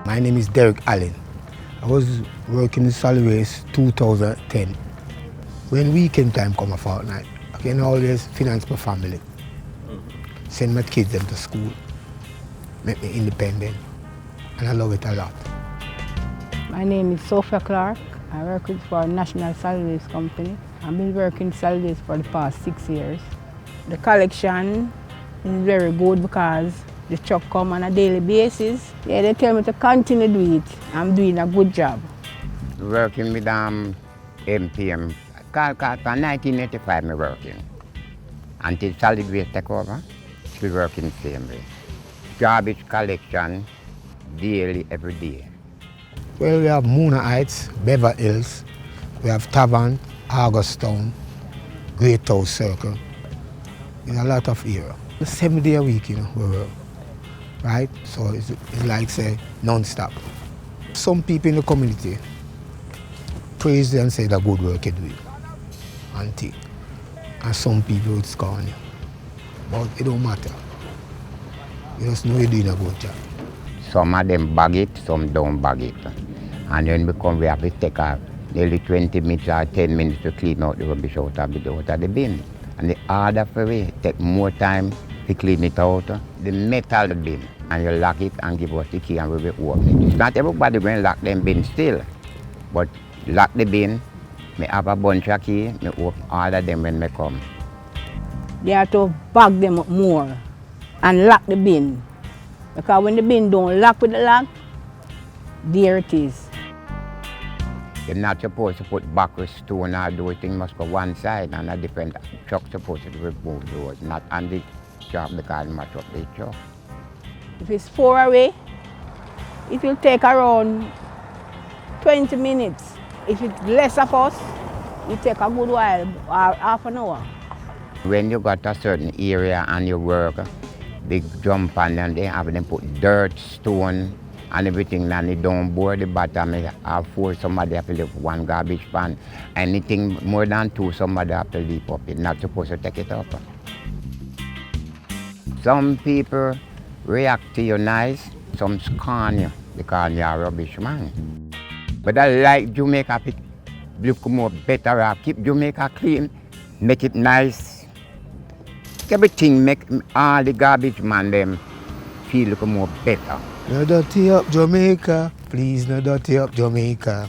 My name is Derek Allen. I was working in solid waste 2010. When weekend time come a fortnight, I can always finance my family. Send my kids them to school, make me independent, and I love it a lot. My name is Sophia Clark. I work for a national solid waste company. I've been working solid waste for the past 6 years. The collection is very good because the truck come on a daily basis. Yeah, they tell me to continue to do it. I'm doing a good job. Working with MPM. From 1985 I'm working. Until solid waste take over, still working the same way. Garbage collection, daily, every day. Well, we have Muna Heights, Beverly Hills, we have Tavern, Augustown, Great House Circle. In a lot of area. 7 days a week, we work, right? So it's like, say, non-stop. Some people in the community praise you and say the good work you do, and some people would scorn you. But it don't matter. You just know you're doing a good job. Some of them bag it, some don't bag it. And when we come, we have to take nearly 20 minutes or 10 minutes to clean out the rubbish out of the bin. And the harder for it, take more time to clean it out. The metal bin, and you lock it and give us the key and we will open it. It's not everybody going to lock them bin still, but lock the bin, I have a bunch of keys, I open all of them when I come. They have to bag them up more and lock the bin. Because when the bin don't lock with the lock, there it is. You're not supposed to put backward stone or those things must go one side and a different truck supposed to remove those, not on the truck because it match up the truck. If it's 4 away, it will take around 20 minutes. If it's less of us, it take a good while, or half an hour. When you got a certain area and you work, big jump on and they have them put dirt, stone, and everything, and they don't bore the bottom. I force somebody have to lift one garbage pan. Anything more than 2, somebody have to leap up. It's not supposed to take it up. Some people react to you nice, some scorn you because you're a rubbish man. But I like Jamaica, look more better, keep Jamaica clean, make it nice. Everything make all the garbage man them feel look more better. No dirty up Jamaica, please no dirty up Jamaica.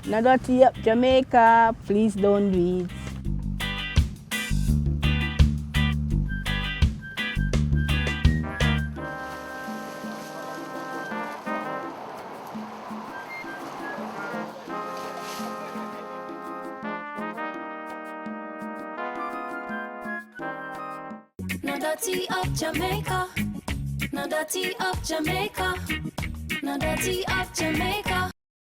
No dirty up Jamaica, please don't do it. No dirty up Jamaica. No dirty up Jamaica. No dirty up Jamaica.